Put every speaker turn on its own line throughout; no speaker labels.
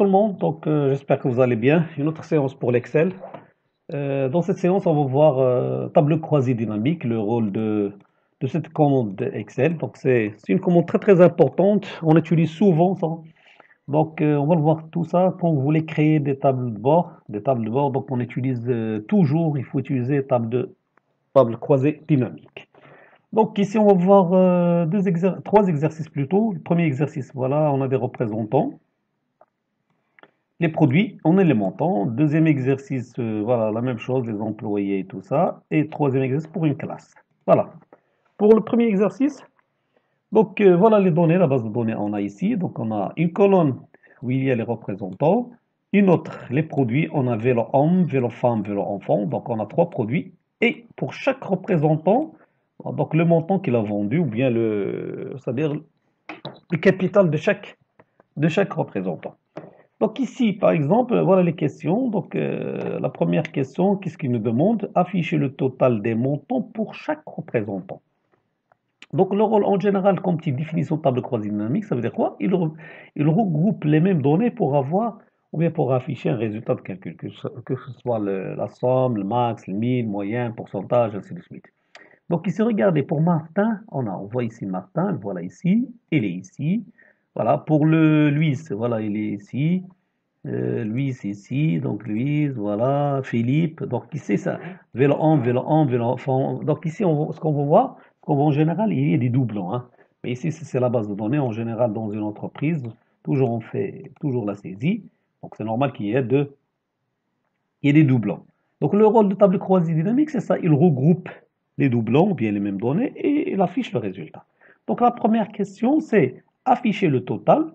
tout le monde, j'espère que vous allez bien. Une autre séance pour l'Excel. Dans cette séance, on va voir tableau croisé dynamique, le rôle de cette commande Excel. Donc c'est une commande très très importante, on utilise souvent ça. On va voir tout ça quand vous voulez créer des tables de bord. Des tables de bord, donc on utilise toujours, il faut utiliser table croisée dynamique. Donc ici, on va voir trois exercices plutôt. Le premier exercice, voilà, on a des représentants. Les produits, on a les montants. Deuxième exercice, voilà, la même chose, les employés et tout ça. Et troisième exercice pour une classe. Voilà. Pour le premier exercice, voilà les données, la base de données, on a ici. Donc on a une colonne où il y a les représentants. Une autre, les produits, on a vélo homme, vélo femme, vélo enfant. Donc on a trois produits. Et pour chaque représentant, donc le montant qu'il a vendu, ou bien c'est-à-dire le capital de chaque représentant. Donc ici, par exemple, voilà les questions. La première question, qu'est-ce qu'il nous demande? Afficher le total des montants pour chaque représentant. Donc le rôle en général, comme petite définition de table croisée dynamique, ça veut dire quoi? Il regroupe les mêmes données pour avoir, ou bien pour afficher un résultat de calcul, que ce soit la somme, le max, le min, moyen, pourcentage, ainsi de suite. Donc ici, regardez, pour Martin, on voit ici Martin, voilà ici, il est ici. Voilà, pour Louis, voilà, il est ici. Louise ici, donc Louise, voilà, Philippe, donc ici ça, vélo enfant. Donc ici, ce qu'on va voir, en général, il y a des doublons, hein. Mais ici, c'est la base de données, en général, dans une entreprise, toujours on fait toujours la saisie, donc c'est normal il y ait des doublons. Donc le rôle de table croisée dynamique, c'est ça, il regroupe les doublons, ou bien les mêmes données, et il affiche le résultat. Donc la première question, c'est afficher le total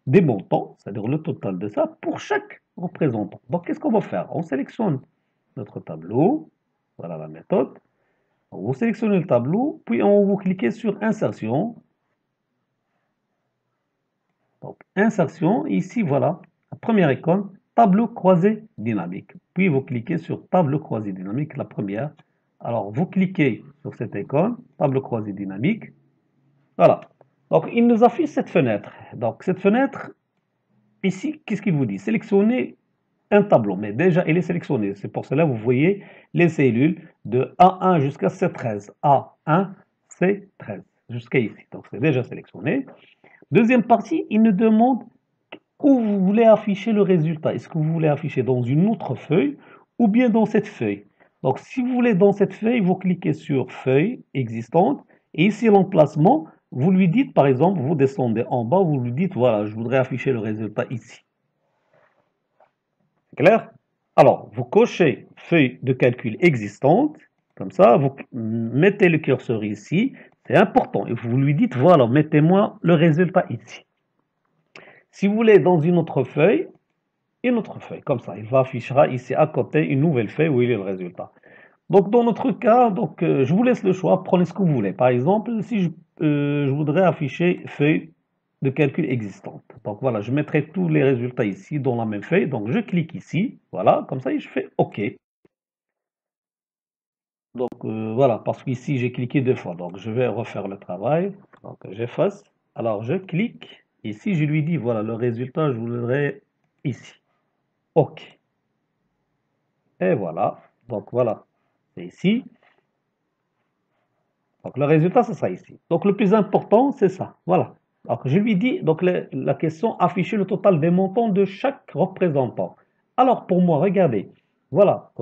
des montants, c'est-à-dire le total de ça, pour chaque représentant. Donc qu'est-ce qu'on va faire? On sélectionne notre tableau, voilà la méthode. Vous sélectionnez le tableau, puis on va cliquer sur Insertion. Donc Insertion, ici voilà, la première icône, tableau croisé dynamique. Puis vous cliquez sur tableau croisé dynamique, la première. Alors vous cliquez sur cette icône, tableau croisé dynamique. Voilà. Donc il nous affiche cette fenêtre. Donc cette fenêtre, ici, qu'est-ce qu'il vous dit? Sélectionnez un tableau, mais déjà il est sélectionné. C'est pour cela que vous voyez les cellules de A1 jusqu'à C13. A1, C13, jusqu'à ici. Donc c'est déjà sélectionné. Deuxième partie, il nous demande où vous voulez afficher le résultat. Est-ce que vous voulez afficher dans une autre feuille ou bien dans cette feuille? Donc si vous voulez dans cette feuille, vous cliquez sur feuille existante et ici l'emplacement, vous lui dites par exemple, vous descendez en bas, vous lui dites voilà, je voudrais afficher le résultat ici. C'est clair? Alors, vous cochez feuille de calcul existante, comme ça, vous mettez le curseur ici, c'est important, et vous lui dites voilà, mettez-moi le résultat ici. Si vous voulez dans une autre feuille, comme ça, il va affichera ici à côté une nouvelle feuille où il est le résultat. Donc dans notre cas, je vous laisse le choix, prenez ce que vous voulez. Par exemple, si je voudrais afficher feuille de calcul existante. Donc voilà, je mettrai tous les résultats ici dans la même feuille. Donc je clique ici, voilà, comme ça et je fais OK. Voilà, parce qu'ici j'ai cliqué deux fois. Donc je vais refaire le travail. Donc j'efface. Alors je clique. Ici je lui dis voilà, le résultat, je voudrais ici. OK. Et voilà. Donc voilà, c'est ici. Donc le résultat, ce sera ici. Donc le plus important, c'est ça. Voilà. Donc je lui dis, donc la question, afficher le total des montants de chaque représentant. Alors pour moi, regardez. Voilà.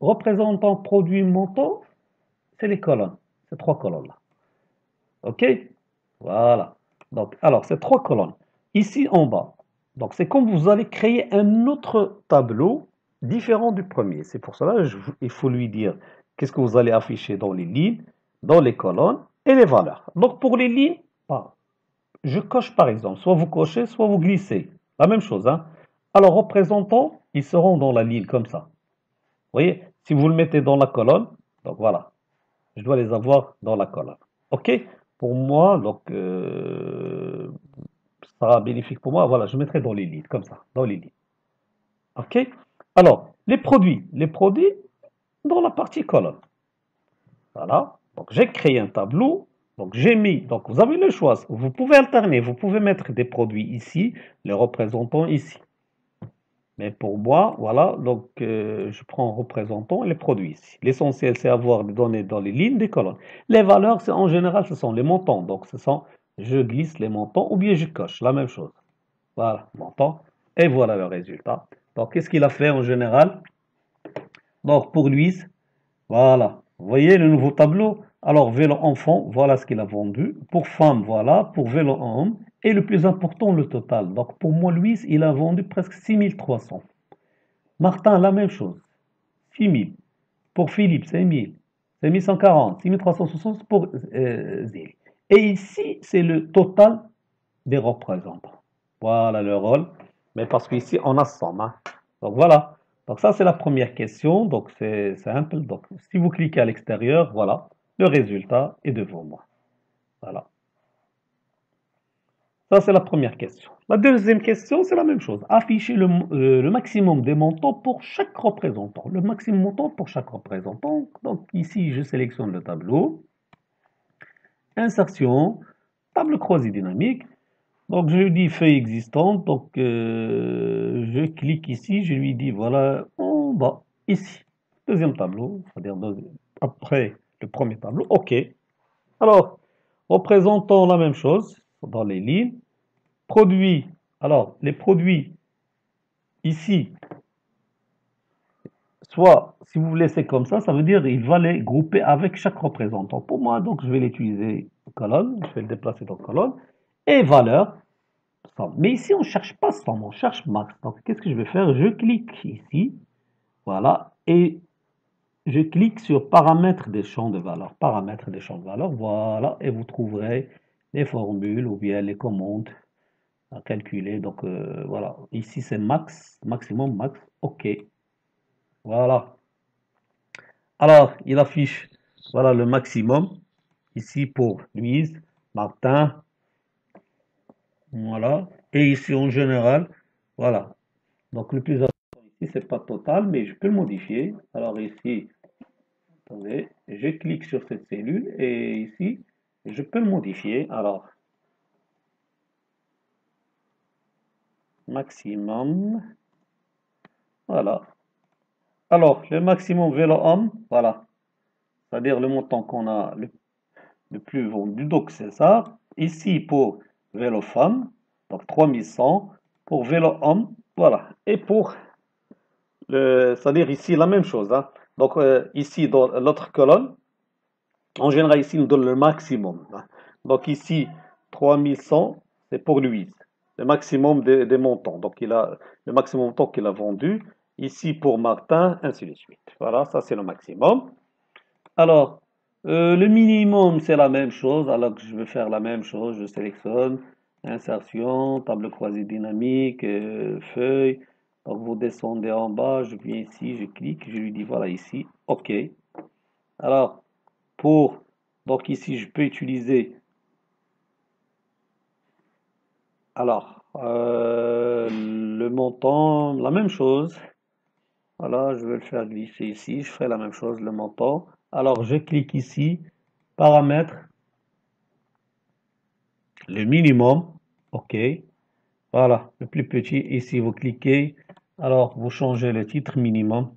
Représentant, produit, montant, c'est les colonnes. Ces trois colonnes-là. OK? Voilà. Donc, alors, ces trois colonnes. Ici en bas. Donc c'est comme vous allez créer un autre tableau différent du premier. C'est pour cela il faut lui dire qu'est-ce que vous allez afficher dans les lignes, dans les colonnes et les valeurs. Donc pour les lignes, je coche par exemple, soit vous cochez, soit vous glissez. La même chose, hein. Alors représentants, ils seront dans la ligne comme ça. Vous voyez, si vous le mettez dans la colonne, donc voilà, je dois les avoir dans la colonne. OK? Pour moi, ça sera bénéfique pour moi. Voilà, je mettrai dans les lignes, comme ça, dans les lignes. OK? Alors, les produits dans la partie colonne. Voilà. Donc, j'ai créé un tableau. Donc, j'ai mis, donc vous avez le choix. Vous pouvez alterner, vous pouvez mettre des produits ici, les représentants ici. Mais pour moi, voilà, donc je prends représentant et les produits ici. L'essentiel, c'est avoir des données dans les lignes, des colonnes. Les valeurs, c'est en général, ce sont les montants. Donc, je glisse les montants ou bien je coche, la même chose. Voilà, montant. Et voilà le résultat. Donc, qu'est-ce qu'il a fait en général? Donc, pour Louise, voilà. Vous voyez le nouveau tableau? Alors, vélo enfant, voilà ce qu'il a vendu. Pour femme, voilà. Pour vélo homme. Et le plus important, le total. Donc, pour moi, Louise, il a vendu presque 6300. Martin, la même chose. 6000. Pour Philippe, 5000. 5140. 6360 pour Zélie. Et ici, c'est le total des représentants. Voilà le rôle. Mais parce qu'ici, on a somme. Hein. Donc voilà. Donc ça, c'est la première question. Donc c'est simple. Donc si vous cliquez à l'extérieur, voilà, le résultat est devant moi. Voilà. Ça, c'est la première question. La deuxième question, c'est la même chose. Afficher le maximum des montants pour chaque représentant. Le maximum montant pour chaque représentant. Donc ici, je sélectionne le tableau. Insertion, table croisée dynamique. Donc je lui dis feuille existante. Donc je clique ici. Je lui dis voilà en bas, ici. Deuxième tableau, c'est-à-dire après le premier tableau. OK. Alors, représentons la même chose dans les lignes. Produits. Alors, les produits, ici, soit, si vous laissez comme ça veut dire il va les grouper avec chaque représentant. Pour moi, donc, je vais l'utiliser en colonne, je vais le déplacer dans colonne, et valeur, somme. Mais ici, on ne cherche pas somme, on cherche max. Donc, qu'est-ce que je vais faire? Je clique ici, voilà, et je clique sur paramètres des champs de valeur. Paramètres des champs de valeur, voilà, et vous trouverez les formules ou bien les commandes à calculer. Donc voilà, ici c'est max, maximum, max, OK. Voilà. Alors, il affiche voilà le maximum ici pour Louise, Martin, voilà. Et ici en général, voilà. Donc le plus important ici, c'est pas total, mais je peux le modifier. Alors ici, attendez, je clique sur cette cellule et ici, je peux le modifier. Alors, maximum, voilà. Alors, le maximum vélo homme, voilà. C'est-à-dire le montant qu'on a le plus vendu. Donc, c'est ça. Ici, pour vélo femme, donc 3100. Pour vélo homme, voilà. Et pour c'est-à-dire ici, la même chose. Hein. Donc, ici, dans l'autre colonne, en général, ici, il nous donne le maximum. Hein. Donc, ici, 3100, c'est pour Louise. Le maximum des montants. Donc, il a le maximum montant qu'il a vendu. Ici, pour Martin, ainsi de suite. Voilà, ça, c'est le maximum. Alors, le minimum, c'est la même chose. Alors que je vais faire la même chose, je sélectionne insertion, table croisée dynamique, feuille. Donc, vous descendez en bas, je viens ici, je clique, je lui dis voilà ici, OK. Alors, donc ici, je peux utiliser, alors, le montant, la même chose. Voilà, je vais le faire glisser ici, je ferai la même chose, le montant. Alors, je clique ici, paramètres. Le minimum, OK. Voilà, le plus petit, ici vous cliquez. Alors, vous changez le titre minimum,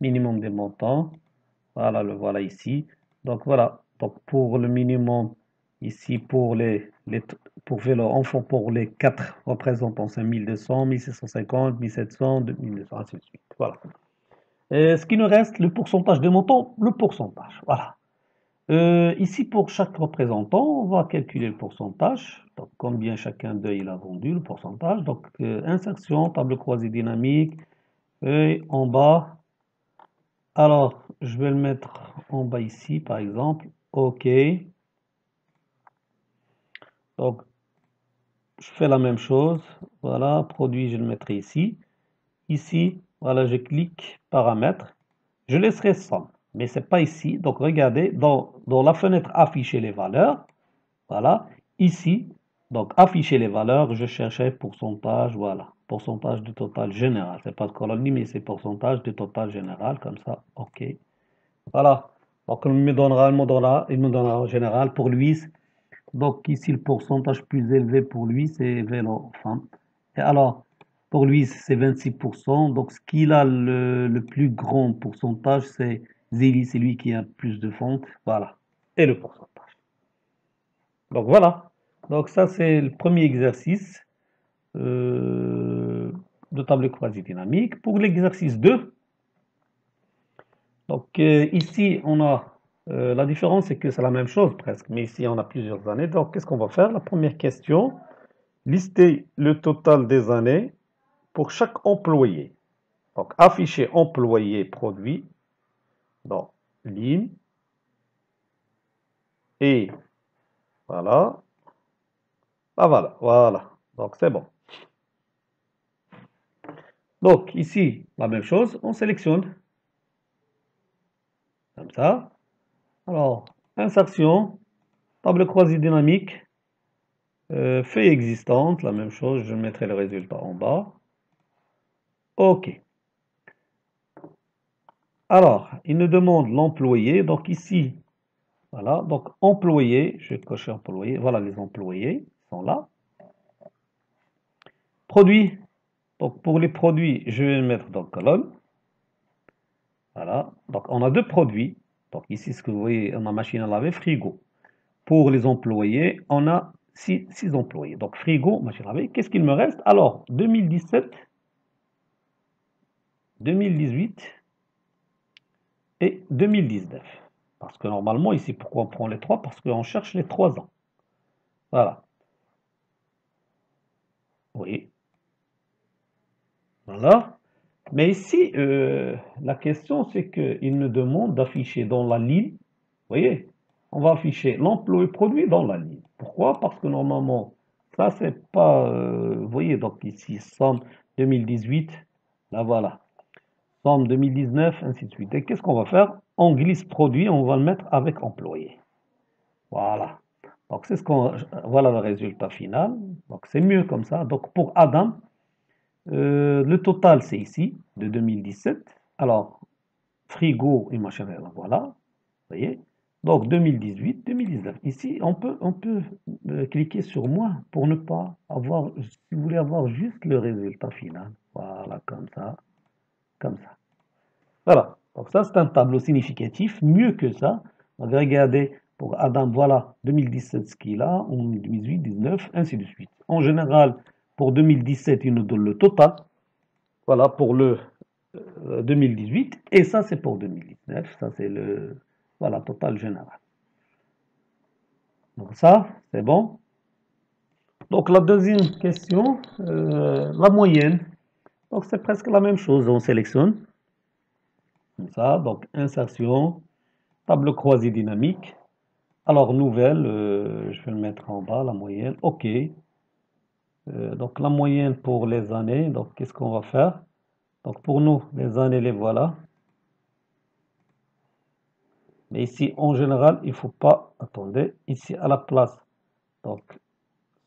minimum des montants. Voilà, le voilà ici. Donc voilà, donc pour le minimum, ici pour pour vélo enfant, pour les quatre représentants, c'est 1200, 1750, 1700, 2200, ainsi de suite. Voilà. Et ce qui nous reste, le pourcentage des montants, le pourcentage. Voilà. Ici, pour chaque représentant, on va calculer le pourcentage. Donc, combien chacun d'eux il a vendu, le pourcentage. Donc, insertion, table croisée dynamique. Et en bas, alors, je vais le mettre en bas ici, par exemple. OK. Donc, je fais la même chose. Voilà, produit, je le mettrai ici. Ici, voilà, je clique paramètres. Je laisserai somme, mais c'est pas ici. Donc, regardez, dans la fenêtre afficher les valeurs, voilà, ici, donc afficher les valeurs, je cherchais pourcentage, voilà, pourcentage du total général. C'est pas de colonie, mais c'est pourcentage du total général, comme ça, OK. Voilà, donc il me donnera en général pour lui. Donc ici, le pourcentage plus élevé pour lui, c'est vélo femme. Et alors, Pour lui, c'est 26%. Donc, ce qu'il a le plus grand pourcentage, c'est Zélie, c'est lui qui a plus de ventes. Voilà. Et le pourcentage. Donc, voilà. Donc, ça, c'est le premier exercice de table quasi-dynamique. Pour l'exercice 2, donc ici, on a la différence, c'est que c'est la même chose presque, mais ici, on a plusieurs années. Donc, qu'est-ce qu'on va faire? La première question, lister le total des années pour chaque employé. Donc, afficher employé produit dans ligne et voilà. Ah voilà, voilà. Donc, c'est bon. Donc, ici, la même chose, on sélectionne comme ça. Alors, insertion, table croisée dynamique, fait existante, la même chose, je mettrai le résultat en bas. OK. Alors, il nous demande l'employé. Donc ici, voilà. Donc employé, je vais cocher employé. Voilà, les employés sont là. Produits. Donc pour les produits, je vais le mettre dans colonne. Voilà. Donc on a deux produits. Donc ici, ce que vous voyez, on a machine à laver, frigo. Pour les employés, on a six employés. Donc frigo, machine à laver. Qu'est-ce qu'il me reste? Alors, 2017, 2018 et 2019. Parce que normalement, ici, pourquoi on prend les trois? Parce qu'on cherche les 3 ans. Voilà. Oui. Voilà. Mais ici, la question, c'est qu'il nous demande d'afficher dans la ligne. Vous voyez, on va afficher l'employé produit dans la ligne. Pourquoi? Parce que normalement, ça, c'est pas. Vous voyez, donc ici, somme 2018. Là, voilà. Somme 2019, ainsi de suite. Et qu'est-ce qu'on va faire? On glisse produit, on va le mettre avec employé. Voilà. Donc, c'est ce qu'on. Voilà le résultat final. Donc, c'est mieux comme ça. Donc, pour Adam, le total, c'est ici, de 2017. Alors, frigo et machin, voilà. Vous voyez? Donc, 2018, 2019. Ici, on peut cliquer sur moins pour ne pas avoir, si vous voulez avoir juste le résultat final. Voilà, comme ça, comme ça. Voilà. Donc, ça, c'est un tableau significatif. Mieux que ça, on va regarder pour Adam, voilà, 2017 ce qu'il a, en 2018, 19, ainsi de suite. En général, pour 2017, il nous donne le total. Voilà pour le 2018. Et ça, c'est pour 2019. Ça, c'est le voilà, total général. Donc ça, c'est bon. Donc la deuxième question, la moyenne. Donc c'est presque la même chose. On sélectionne. Comme ça. Donc insertion, table croisée dynamique. Alors nouvelle, je vais le mettre en bas, la moyenne. OK. Donc la moyenne pour les années. Donc qu'est-ce qu'on va faire? Donc pour nous, les années, les voilà. Mais ici, en général, il ne faut pas, attendez, ici à la place, donc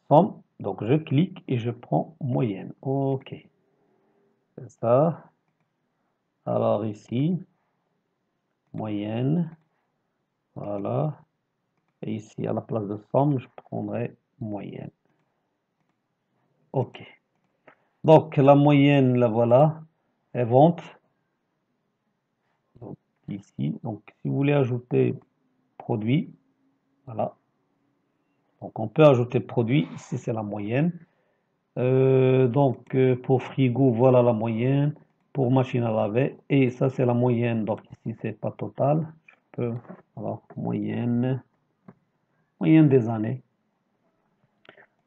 somme, donc je clique et je prends moyenne. OK, c'est ça. Alors ici, moyenne, voilà. Et ici, à la place de somme, je prendrai moyenne. OK. Donc la moyenne, la voilà, est vente. Donc, ici, donc si vous voulez ajouter produit, voilà. Donc on peut ajouter produit, ici c'est la moyenne. Donc pour frigo, voilà la moyenne. Pour machine à laver, et ça c'est la moyenne. Donc ici c'est pas total. Je peux, alors moyenne des années.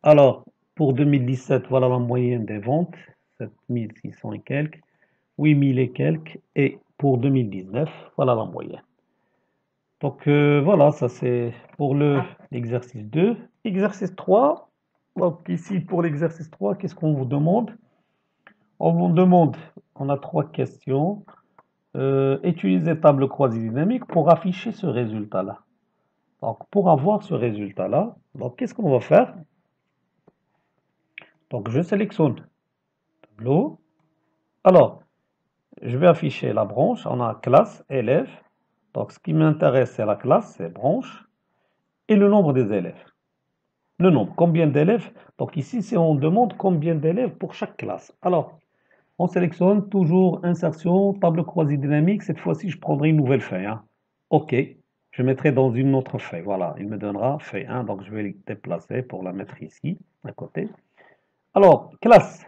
Alors pour 2017, voilà la moyenne des ventes, 7600 et quelques, 8000 et quelques. Et pour 2019, voilà la moyenne. Donc voilà, ça c'est pour l'exercice 2. Exercice 3. Donc ici pour l'exercice 3, qu'est-ce qu'on vous demande? On vous demande, on a 3 questions. Utiliser table croisée dynamique pour afficher ce résultat-là. Donc pour avoir ce résultat-là, donc qu'est-ce qu'on va faire? Donc je sélectionne tableau. Alors, je vais afficher la branche. On a classe, élève. Donc ce qui m'intéresse, c'est la classe, c'est branche, et le nombre des élèves. Le nombre, combien d'élèves? Donc ici, c'est on demande combien d'élèves pour chaque classe. Alors, on sélectionne toujours insertion, table croisée dynamique. Cette fois-ci, je prendrai une nouvelle feuille, hein. OK. Je mettrai dans une autre feuille. Voilà, il me donnera feuille 1. Donc, je vais le déplacer pour la mettre ici, à côté. Alors, classe.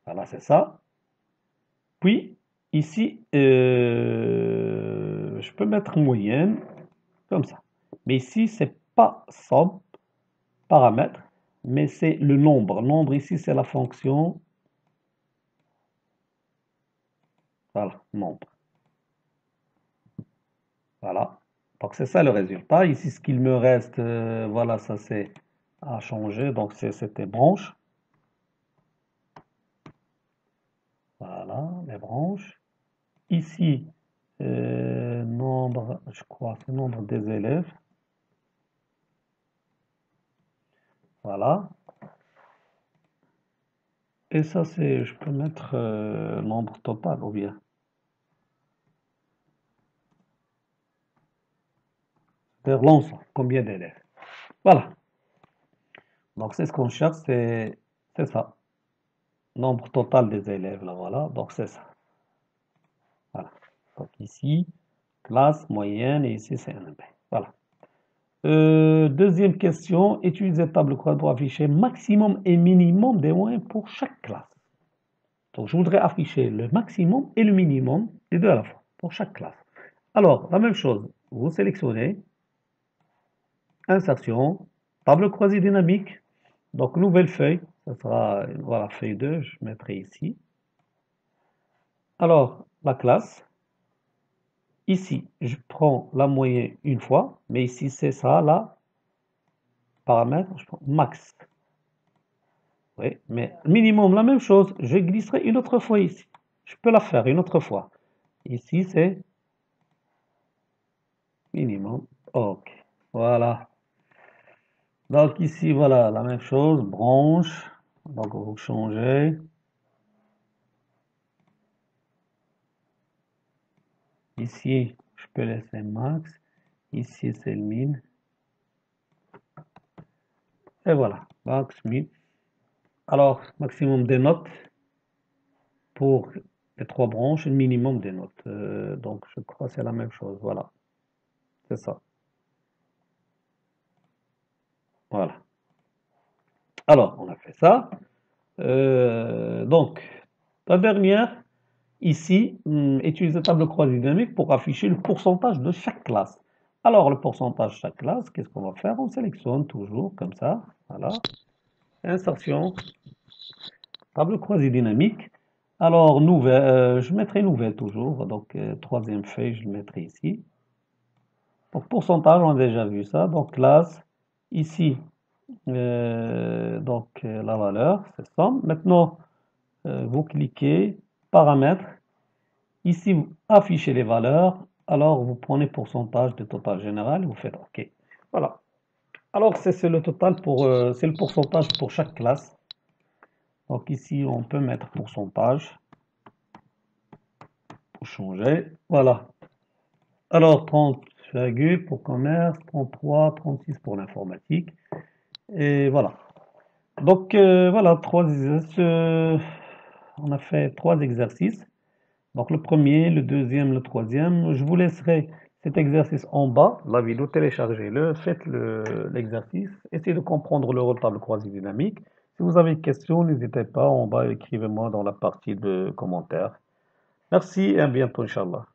Voilà, c'est ça. Puis, ici, je peux mettre moyenne, comme ça. Mais ici, c'est pas somme, paramètre, mais c'est le nombre. Nombre, ici, c'est la fonction. Voilà, nombre. Voilà. Donc c'est ça le résultat. Ici, ce qu'il me reste, voilà, ça c'est à changer. Donc c'était branches. Voilà, les branches. Ici, nombre, je crois, c'est nombre des élèves. Voilà. Et ça, c'est, je peux mettre nombre total ou bien. C'est-à-dire l'ensemble, combien d'élèves. Voilà. Donc c'est ce qu'on cherche, c'est ça. Nombre total des élèves, là, voilà. Donc c'est ça. Voilà. Donc ici, classe, moyenne, et ici c'est NB. Voilà. Deuxième question, utiliser table croix pour afficher maximum et minimum des moyens pour chaque classe. Donc je voudrais afficher le maximum et le minimum, les deux à la fois, pour chaque classe. Alors, la même chose, vous sélectionnez, insertion, table croisée dynamique, donc nouvelle feuille, ça sera, voilà, feuille 2, je mettrai ici. Alors, la classe, ici, je prends la moyenne une fois, mais ici c'est ça, là, paramètre, je prends max. Oui, mais minimum, la même chose. Je glisserai une autre fois ici. Je peux la faire une autre fois. Ici, c'est minimum. OK. Voilà. Donc ici, voilà, la même chose. Branche. Donc, vous changez. Ici, je peux laisser max. Ici, c'est le min. Et voilà. Max, min. Alors, maximum des notes pour les trois branches, le minimum des notes. Donc, je crois que c'est la même chose. Voilà. C'est ça. Voilà. Alors, on a fait ça. Donc, la dernière, ici, utiliser table croisée dynamique pour afficher le pourcentage de chaque classe. Alors, le pourcentage de chaque classe, qu'est-ce qu'on va faire? On sélectionne toujours comme ça. Voilà. Insertion, table croisée dynamique. Alors, nouvelle, je mettrai nouvelle toujours. Donc, troisième feuille, je le mettrai ici. Donc, pourcentage, on a déjà vu ça. Donc, classe, ici, la valeur, c'est somme. Maintenant, vous cliquez, paramètres. Ici, vous affichez les valeurs. Alors, vous prenez pourcentage de total général et vous faites OK. Voilà. Alors, c'est le total pour, c'est le pourcentage pour chaque classe. Donc ici, on peut mettre pourcentage pour changer. Voilà. Alors, 30, pour commerce, 33, 36 pour l'informatique. Et voilà. Donc, voilà, on a fait trois exercices. Donc le premier, le deuxième, le troisième. Je vous laisserai cet exercice en bas, la vidéo, téléchargez-le, faites l'exercice, essayez de comprendre le retable croisé dynamique. Si vous avez une question, n'hésitez pas en bas, écrivez-moi dans la partie de commentaires. Merci et à bientôt, Inch'Allah.